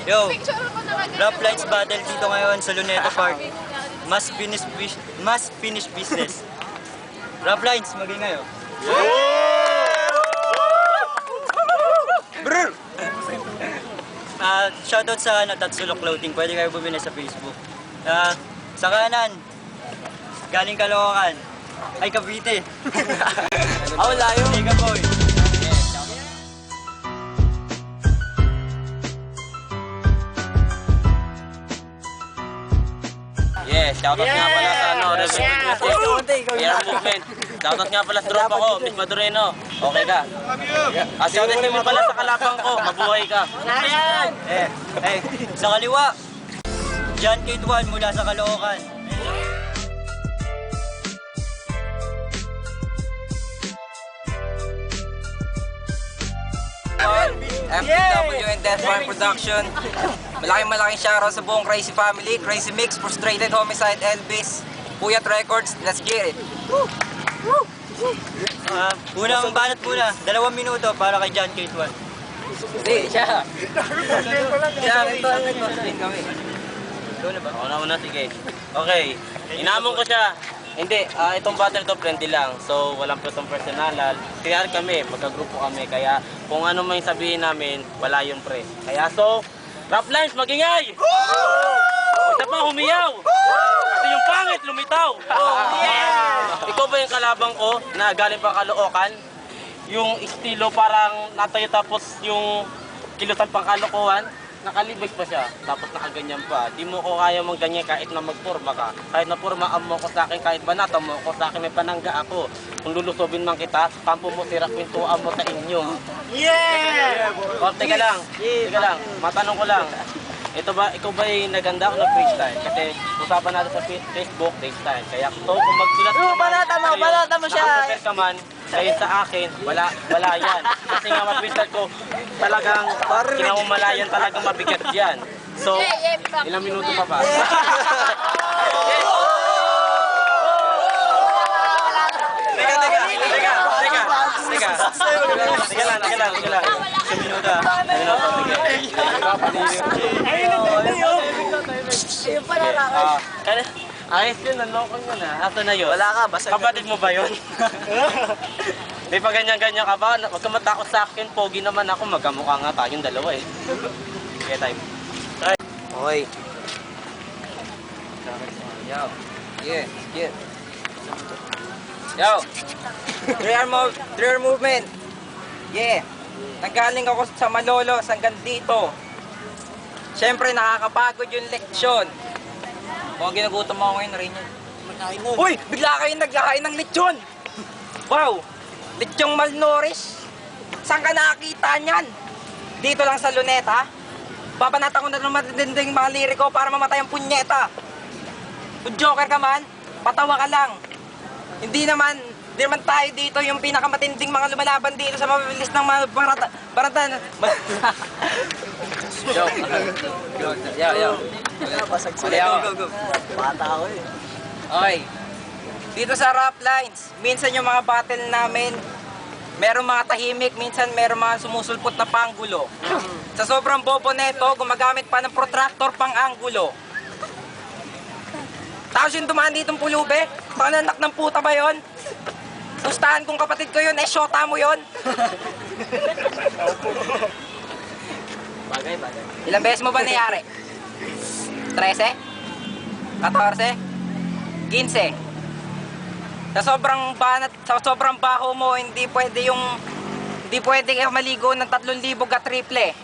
Yo, Rap Lines Battle dito ngayon sa Luneta Park. Mas finish business. Rap Lines, mag-ingay oh. Brr! Shoutout sa Tatsulo Clothing. Pwede kayo bumili sa Facebook. Sa kanan, galing Caloocan. Ay, Cavite. Layo. Mega boy. Yes, shoutout nga pala sa Air Movement. Shoutout nga pala sa tropa ko, Miss Madureno. Okay ka? Shoutout din pala sa kalapang ko, mabuhay ka. Sa kaliwa, John Kate 1 mula sa Caloocan. FTW and Death Farm Production. Malaking shoutout sa buong Crazy Family, Crazy Mix, Frustrated Homicide, Elvis, Puyat Records, let's get it! Unang banat muna, 2 minuto para kay John Kate 1. Hindi, siya! Ito kami. Ako na muna, sige. Okay, inamon ko siya. Hindi, itong battle to friendly lang. So, walang personalan. Kaya kami, magkagrupo kami. Kaya kung ano may sabihin namin, wala yun pre. Kaya so, Rap Lines, magingay! Basta pa humiyaw! Kasi yung pangit, lumitaw! Ikaw ba yung kalabang ko na galing pa Caloocan? Yung estilo parang natayo tapos yung kilusan pang kalokohan? Nakalibig pa siya, tapos nakaganyan pa. Di mo ko kaya mong ganyan kahit na magpurma ka. Kahit na purmaan mo ko sa akin, kahit banata mo ko sa akin, may panangga ako. Kung lulusobin man kita, kampo mo sira, pintuan mo sa inyo. Yeah! O, teka lang, matanong ko lang. Ikaw ba yung naganda o nag-freestyle? Kasi usapan natin sa Facebook, freestyle. Kaya kung magsulat ka man, balata mo siya. Nakaprepare ka man, ayun sa akin, wala yan. Kasi nga mag-freestyle ko, talagang kinamumalayan talagang mabigat yan. So, ilang minuto pa ba? Teka lang. Isang minuto. Ayos yun, nanloko nyo na. Ato na yun. Wala ka, basta kapatid mo ba yun? Di pa ganyan-ganyan ka ba? Huwag ka matakot sa akin, pogi naman ako. Magkamukha nga tayong dalawa eh. Okay, time. Okay. Yo. Yeah. Yo. 3R movement. Yeah. Nanggaling ako sa Malolos hanggang dito. Siyempre nakakapagod yung leksyon. Kung ginugutom ako ngayon, rin yun. Uy! Bigla kayong nagkakain ng lechon! Wow! Lechong malnourished? Saan ka nakakita niyan? Dito lang sa Luneta? Papanata ko na ng matinding mga liriko para mamatay ang punyeta. Kung joker ka man, patawa ka lang. Hindi naman tayo dito yung pinakamatinding mga lumalaban dito sa mabilis ng mga baratan. Yo. Go. Bata ako eh. Okay. Dito sa Rap Lines, minsan yung mga battle namin, merong mga tahimik, minsan merong mga sumusulpot na panggulo. Sa sobrang bobo neto, gumagamit pa ng protractor pang anggulo. Tapos yung dumaan ditong pulube, pananak ng puta ba yun? Gustahan kong kapatid ko yun, syota mo yun. Bagay. Ilang beses mo ba nangyari? 13? 14? 15? Sa sobrang baho mo, hindi pwede maligo ng 3,000 ka triple.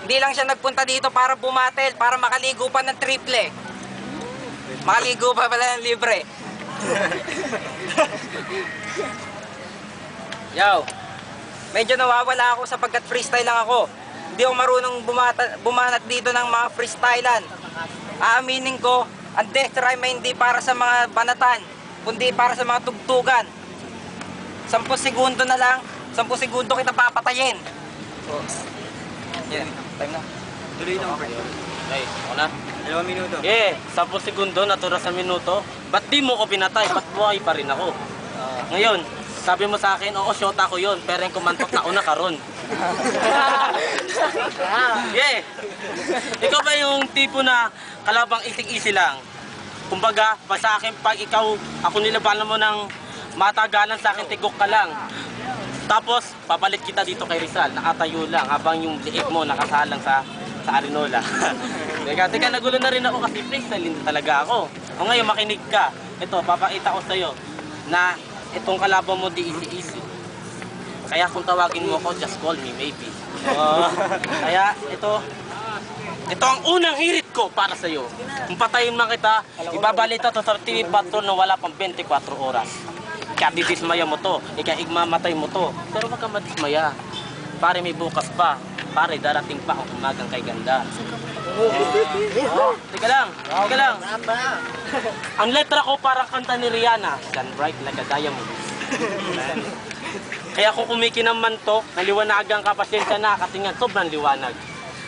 Hindi lang siya nagpunta dito para bumatel, para makaligo pa ng triple. Makaligo pa pala ng libre. Yo, medyo nawawala ako sapagkat freestyle lang ako. Hindi ako marunong bumanat dito ng mga freestylan. Aaminin ko, ang death rhyme ay hindi para sa mga banatan, kundi para sa mga tugtugan. 10 segundo na lang, 10 segundo kita papatayin. Yeah, time na. Tuloy na pre. Okay, ako na. 2 minuto. 10 segundo, natura sa minuto. Ba't di mo ko pinatay? Ba't buhay pa rin ako? Ngayon, sabi mo sa akin, oo, shota ko yun. Pero yung kumantok na una karon. Yeah. Ikaw ba yung tipo na kalabang easy lang? Kumbaga, sa akin, pag ikaw, ako nilabanan mo ng matagalan sa akin, tigok ka lang. Tapos, papalit kita dito kay Rizal, nakatayo lang, habang yung liig mo nakasalang sa Arinola. Teka, nagulo na rin ako kasi freestyle din talaga ako. O ngayon, makinig ka. Ito, papakita ko sa'yo na itong kalaban mo di easy. Kaya kung tawagin mo ako, just call me, maybe. Kaya, ito ang unang hirit ko para sa'yo. Kung patayin man kita, ibabalita to sa TV Patrol na wala pang 24 oras. Kaya didismaya mo to, ikamamatay mo to. Pero wag kang madismaya. Pare, may bukas pa. Pare, darating pa ang umagang kay ganda. Teka lang. Ang letra ko parang kanta ni Rihanna. Shine bright like a diamond. Kaya kung kumikinang to, naliwanagan ka, pasensya na, kasi nga sobrang liwanag.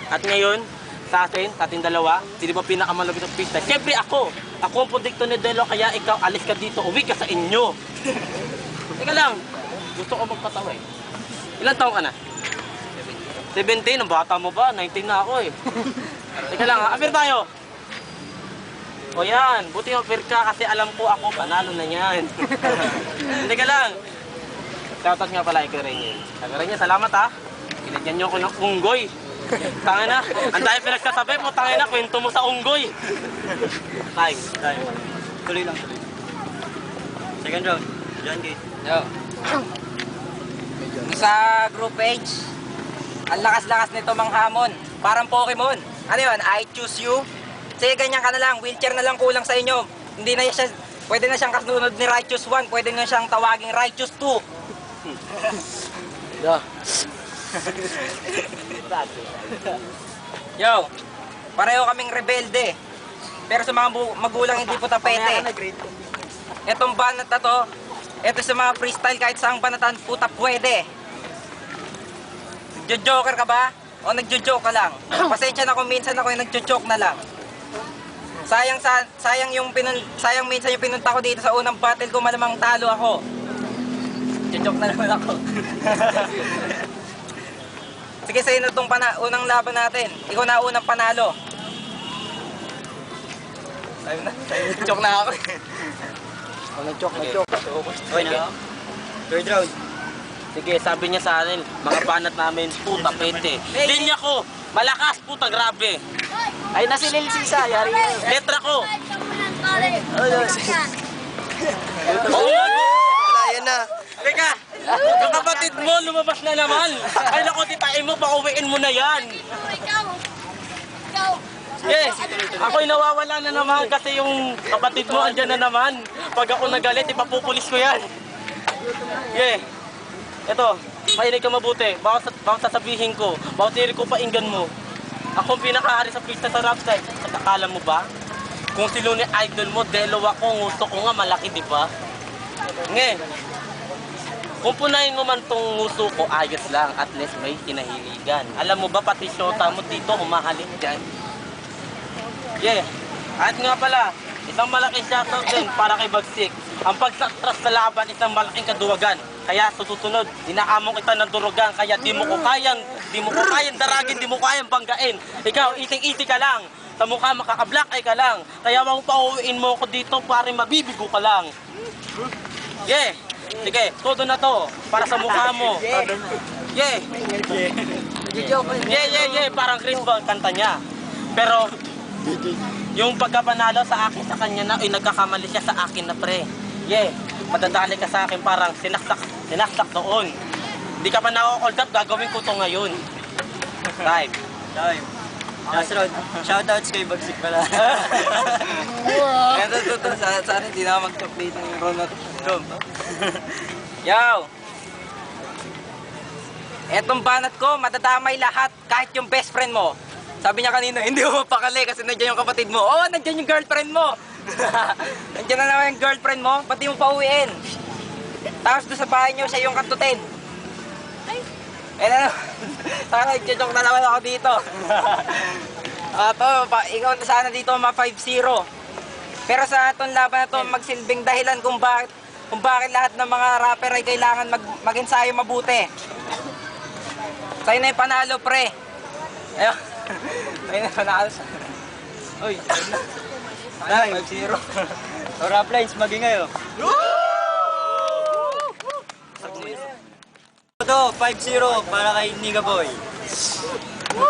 At ngayon, sa ating dalawa, sino ba pinakamalapit sa pista? Siyempre ako! Ako ang pundikto ni Delo, kaya ikaw, alis ka dito, uwi ka sa inyo! Teka lang, gusto ko magpatawa eh. Ilan taong ka na? 17? Ang bata mo ba? 19 na ako eh. Teka lang, apir tayo! O yan, buti apir ka kasi alam ko ako, panalo na yan. Teka lang! Shoutout nga pala kay Renyen. Kay Renyen, salamat ha! Ilagyan niyo ko ng unggoy. Tangin na, ang dahil pinagsasabi mo, tangin na, kwento mo sa unggoy. Time. Tuloy lang. Second round. John Gate. Yo. Sa group page, ang lakas-lakas nito manghamon. Parang Pokemon. Ano yun? I choose you. Sige, ganyan ka na lang. Wheelchair na lang kulang sa inyo. Hindi na siya, pwede na siyang kasunod ni Righteous 1. Pwede na siyang tawaging Righteous 2. Yo, pareho kaming rebelde. Pero sa mga magulang hindi po tapete. Etong banat na to, eto sa mga freestyle kahit saang banatan puta pwede. Nagjo-joker ka ba? O nagjo-joke ka lang? Pasensya na kung minsan ako yung nagjo-joke na lang. Sayang minsan yung pinunta ko dito sa unang battle ko, malamang talo ako. Nagjo-joke na naman ako. Sige, sa'yo na itong unang laban natin. Ikaw na unang panalo. Nag-joke na ako. Nag-joke. Okay na. Third round. Sige, sabi niya sa akin, mga banat namin, puta, pete. Linya ko, malakas, puta, grabe. Ay, nasilil si Isa, yari yun. Letra ko. Yan na. Teka, yung kapatid mo, lumabas na naman. Ay, naku, titain mo, pauwiin mo na yan. Yes, ako'y nawawala na naman kasi yung kapatid mo andyan na naman. Pag ako nagalit, ipapupulis ko yan. Yeah. Ito, mahinig ka mabuti. Bawat sasabihin ko, bawat hirig ko painggan mo. Ako ang pinakahari sa pista sa rap side. At akala mo ba? Kung sino ni idol mo, Delo ako, gusto ko nga malaki, di ba? Nge, kung punayin mo man tong nguso ko, ayos lang. At least may kinahiligan. Alam mo ba, pati syota mo dito, humahalik dyan. Yeah. At nga pala, isang malaking shoutout din para kay Bagsik. Ang pagsatras sa laban, isang malaking kaduwagan. Kaya sa susunod, inaamong kita ng durugan. Kaya di mo ko kayang daragin, di mo kayang banggain. Ikaw, iting-iti ka lang. Sa mukha makaka-black eye ka lang. Kaya wag pauwiin mo ko dito para mabibigo ka lang. Yeah. Sige, todo na to. Para sa mukha mo. Yeah. Yeah. Parang Chris Ball, kanta niya. Pero, yung pagkapanalo sa akin sa kanya na, nagkakamali siya sa akin na pre. Yeah, madadali ka sa akin parang sinaksak noon. Hindi ka pa na-hold up, gagawin ko to ngayon. Time. Last round. Shoutouts kay Bagsik pala. Sana hindi na mag-talk dito ng Ronald. Yo! Etong banat ko, madadamay lahat, kahit yung best friend mo. Sabi niya kanina, hindi mo mapakali kasi nandiyan yung kapatid mo. Oo, nandiyan yung girlfriend mo. Nandiyan na naman yung girlfriend mo, ba't di mo pauwiin? Tapos doon sa bahay niyo, siya yung katutin. Eh na, sana nag-joke na naman ako dito. Ikaw na sana dito ma 5-0. Pero sa itong laban na ito, magsilbing dahilan kung bakit lahat ng mga rapper ay kailangan mag-ensayo mabuti. Sa'yo na yung panalo, pre. Ayun. Sa'yo na yung panalo. Uy, Ay, 5-0. So, rap lines, magingay, oh. Ito, 5-0 para kay Niga Boy.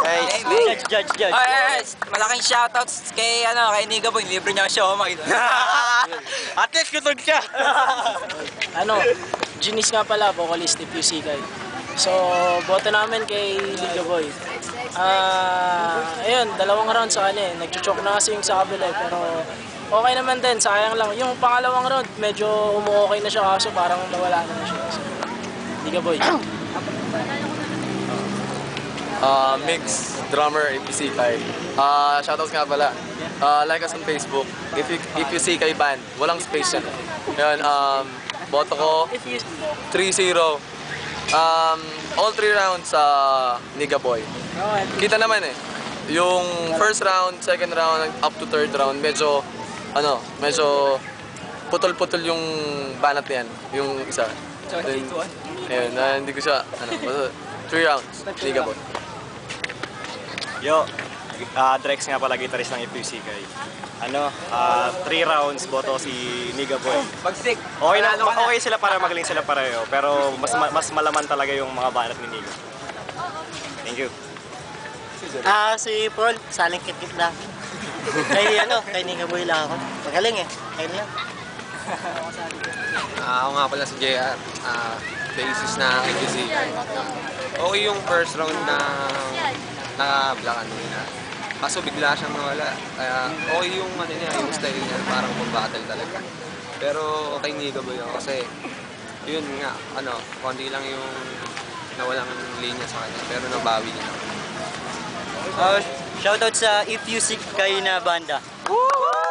Hey, Judge. Ay, malaking shoutouts kay kay Niga Boy, libre niya siya umay. At least kutog siya. Ginis nga pala, vocalist ni Pusikay. So, boto namin kay Liga Boy. Ayun, 2 round sa kanya eh. Nag-choke na kasi yung sa kabila eh, pero okay naman din, sayang lang. Yung pangalawang round, medyo umu-okay na siya kaso parang nawala na siya. So, Liga Boy. Mix, drummer, APC Kai. Shoutouts nga pala. Like us on Facebook. If you see Kai Band, walang space yan. Yan, boto ko 3-0. All 3 rounds sa Niga Boy. Kita naman eh. Yung first round, second round, up to third round, medyo putol-putol yung banat niyan. Yung isa. Ayun, hindi ko siya, basta 3 rounds, Niga Boy. Yo, Drex nga pala, gitarist ng FUCK. 3 rounds, boto si Niga Boy. Bagsik. Okay sila para magaling sila pareho, pero mas malaman talaga yung mga banat ni Niga. Thank you. Si Paul, saling kit-kit lang. Kay Niga Boy lang ako. Magaling eh. Kaya lang. Ako nga pala si JR, basis na APC. Okay yung first round na naka-black na. Kaso bigla siyang nawala. Kaya okay yung yung style niya, parang pang-battle talaga. Pero okay Niga Boy ako kasi yun nga, konti lang yung nawalang linya sa kanya. Pero nabawi niya. Shoutout sa If You Sick kayo na banda. Woo!